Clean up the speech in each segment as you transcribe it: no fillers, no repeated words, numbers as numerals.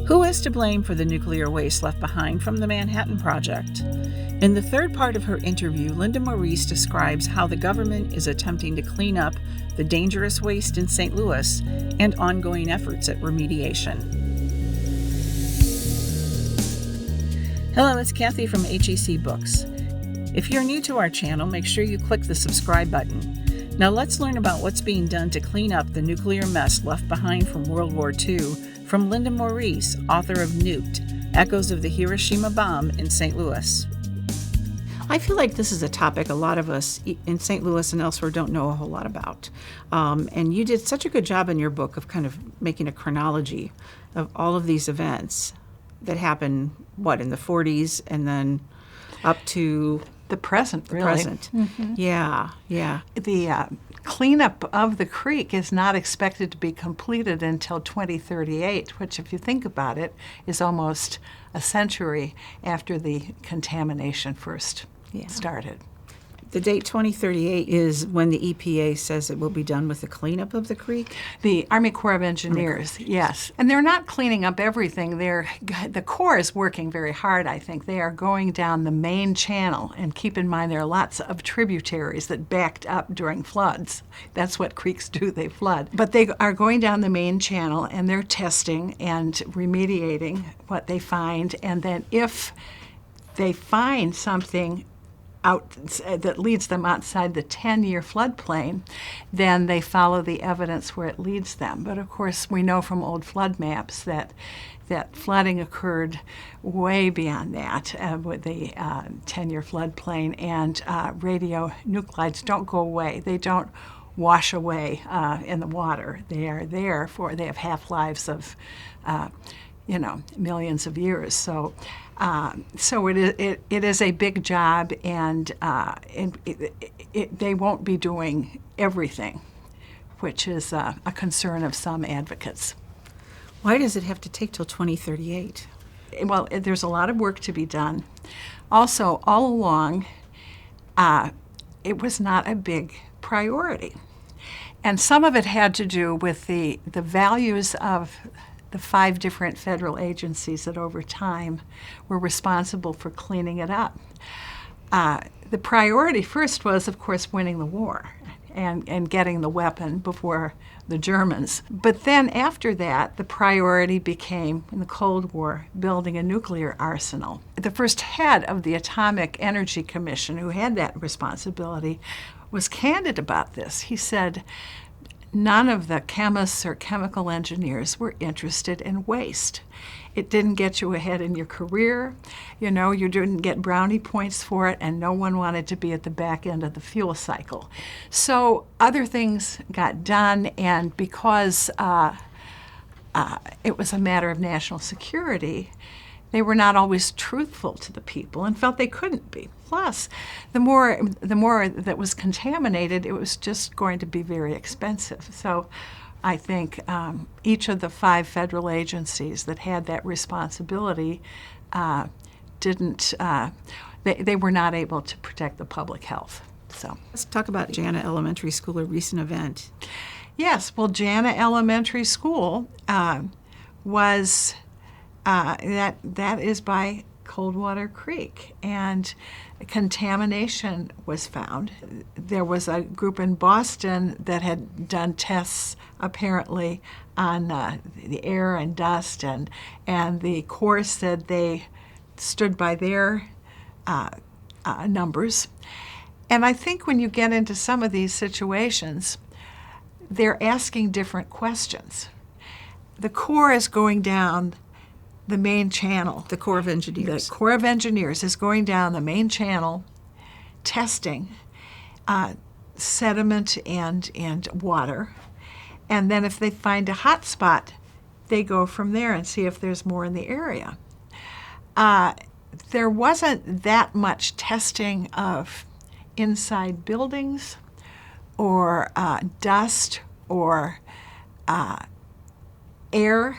Who is to blame for the nuclear waste left behind from the Manhattan Project? In the third part of her interview, Linda Morice describes how the government is attempting to clean up the dangerous waste in St. Louis and ongoing efforts at remediation. Hello, it's Kathy from HEC Books. If you're new to our channel, make sure you click the subscribe button. Now let's learn about what's being done to clean up the nuclear mess left behind from World War II from Linda Morice, author of Nuked, Echoes of the Hiroshima Bomb in St. Louis. I feel like this is a topic a lot of us in St. Louis and elsewhere don't know a whole lot about. And you did such a good job in your book of kind of making a chronology of all of these events that happened, in the 40s and then up to the present, really. Present. Mm-hmm. Yeah. The cleanup of the creek is not expected to be completed until 2038, which, if you think about it, is almost a century after the contamination first started. The date 2038 is when the EPA says it will be done with the cleanup of the creek? The Army Corps of Engineers, yes. And they're not cleaning up everything. The Corps is working very hard, I think. They are going down the main channel. And keep in mind, there are lots of tributaries that backed up during floods. That's what creeks do, they flood. But they are going down the main channel, and they're testing and remediating what they find. And then if they find something out that leads them outside the 10-year floodplain, then they follow the evidence where it leads them. But of course, we know from old flood maps that flooding occurred way beyond that with the 10-year floodplain, and radionuclides don't go away. They don't wash away in the water. They are there they have half-lives of millions of years. So it is a big job, and they won't be doing everything, which is a concern of some advocates. Why does it have to take till 2038? Well, there's a lot of work to be done. Also, all along, it was not a big priority. And some of it had to do with the values of the 5 different federal agencies that over time were responsible for cleaning it up. The priority first was, of course, winning the war and getting the weapon before the Germans. But then after that, the priority became, in the Cold War, building a nuclear arsenal. The first head of the Atomic Energy Commission, who had that responsibility, was candid about this. He said, none of the chemists or chemical engineers were interested in waste. It didn't get you ahead in your career. You didn't get brownie points for it, and no one wanted to be at the back end of the fuel cycle. So other things got done, and because it was a matter of national security, they were not always truthful to the people and felt they couldn't be. Plus, the more that was contaminated, it was just going to be very expensive. So I think each of the 5 federal agencies that had that responsibility they were not able to protect the public health. So let's talk about Jana Elementary School, a recent event. Yes, well, Jana Elementary School was that is by Clearwater Creek, and contamination was found. There was a group in Boston that had done tests apparently on the air and dust, and the Corps said they stood by their numbers. And I think when you get into some of these situations, they're asking different questions. The Corps is going down the main channel. The Corps of Engineers. The Corps of Engineers is going down the main channel, testing sediment and water. And then if they find a hot spot, they go from there and see if there's more in the area. There wasn't that much testing of inside buildings or dust or air.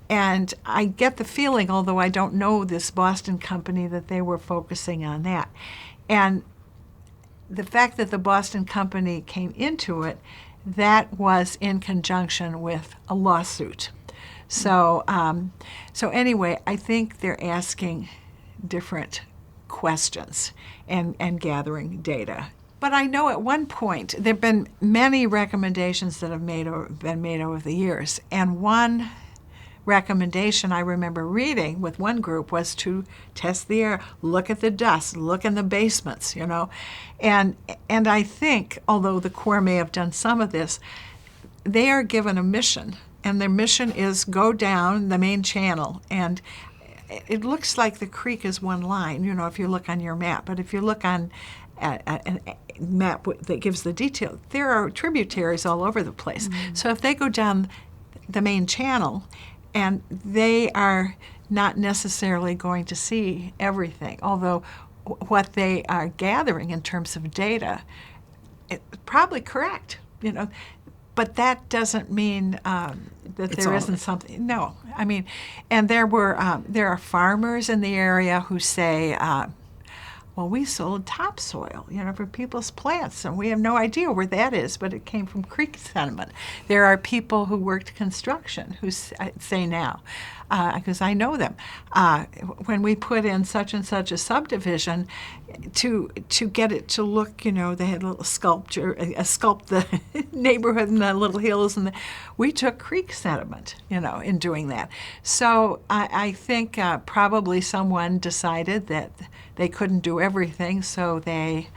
And I get the feeling, although I don't know this Boston company, that they were focusing on that. And the fact that the Boston company came into it, that was in conjunction with a lawsuit. So anyway, I think they're asking different questions and gathering data. But I know at one point there have been many recommendations that have been made over the years, and one recommendation I remember reading with one group was to test the air, look at the dust, look in the basements, and I think, although the Corps may have done some of this, they are given a mission, and their mission is go down the main channel, and it looks like the creek is one line, if you look on your map, but if you look on a map that gives the detail, there are tributaries all over the place. Mm-hmm. So if they go down the main channel, and they are not necessarily going to see everything, although what they are gathering in terms of data, it's probably correct, but that doesn't mean that there isn't something. No, I mean, and there are farmers in the area who say, well, we sold topsoil, for people's plants, and we have no idea where that is, but it came from creek sediment. There are people who worked construction who say now, because I know them, when we put in such and such a subdivision, to get it to look, they had a little sculpture, sculpt the neighborhood and the little hills, and we took creek sediment, in doing that. So I think probably someone decided that they couldn't do everything, so they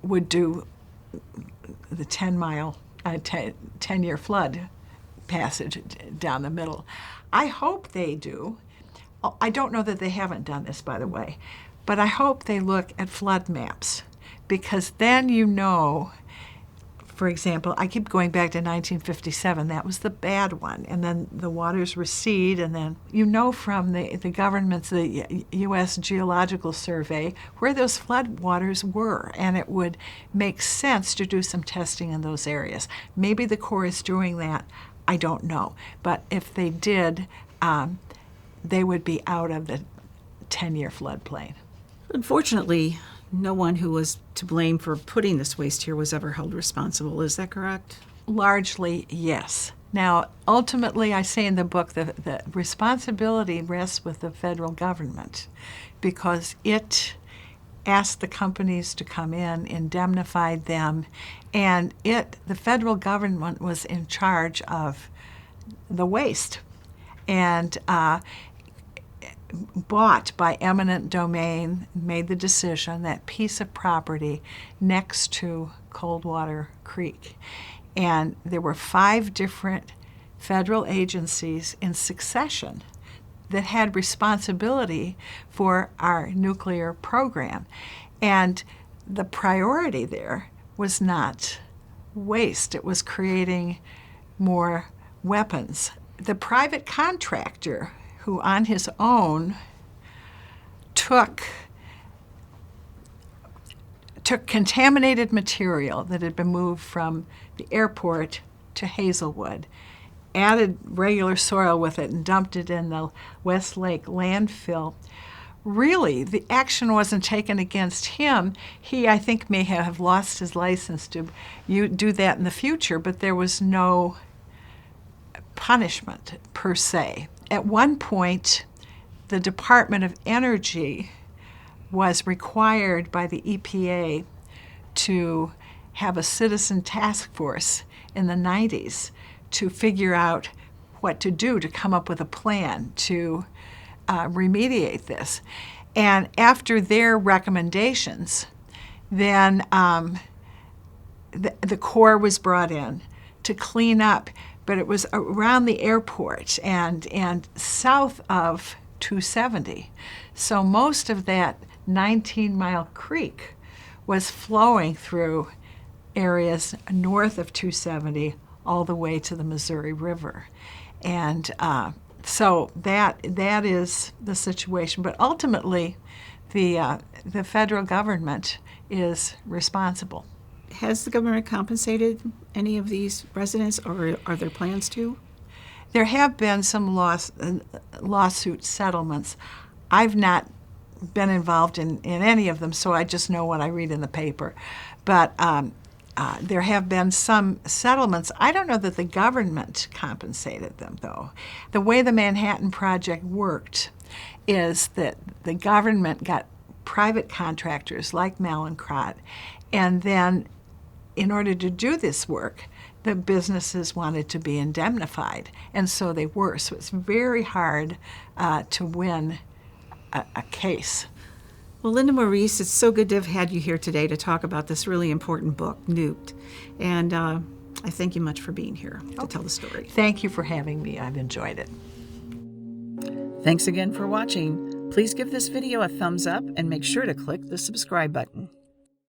would do the 10-year flood passage down the middle. I hope they do. I don't know that they haven't done this, by the way, but I hope they look at flood maps, because then for example, I keep going back to 1957. That was the bad one. And then the waters recede, and then from the government's, the U.S. Geological Survey, where those flood waters were. And it would make sense to do some testing in those areas. Maybe the Corps is doing that. I don't know. But if they did, they would be out of the 10-year floodplain. Unfortunately, no one who was to blame for putting this waste here was ever held responsible. Is that correct? Largely, yes. Now, ultimately, I say in the book that the responsibility rests with the federal government, because it asked the companies to come in, indemnified them, and the federal government was in charge of the waste. And bought by eminent domain, made the decision, that piece of property next to Clearwater Creek. And there were 5 different federal agencies in succession that had responsibility for our nuclear program. And the priority there was not waste, it was creating more weapons. The private contractor, who on his own took contaminated material that had been moved from the airport to Hazelwood, added regular soil with it, and dumped it in the Westlake landfill. Really, the action wasn't taken against him. He, I think, may have lost his license to do that in the future, but there was no punishment per se. At one point, the Department of Energy was required by the EPA to have a citizen task force in the 90s to figure out what to do, to come up with a plan to remediate this. And after their recommendations, then the Corps was brought in to clean up, but it was around the airport and south of 270. So most of that 19-mile creek was flowing through areas north of 270 all the way to the Missouri River. And so that is the situation. But ultimately, the federal government is responsible. Has the government compensated any of these residents, or are there plans to? There have been some lawsuit settlements. I've not been involved in any of them, so I just know what I read in the paper. But There have been some settlements. I don't know that the government compensated them, though. The way the Manhattan Project worked is that the government got private contractors like Mallinckrodt, and then in order to do this work, the businesses wanted to be indemnified, and so they were. So it's very hard to win a case. Well, Linda Morice, it's so good to have had you here today to talk about this really important book, Nuked. And I thank you much for being here to tell the story. Thank you for having me. I've enjoyed it. Thanks again for watching. Please give this video a thumbs up and make sure to click the subscribe button.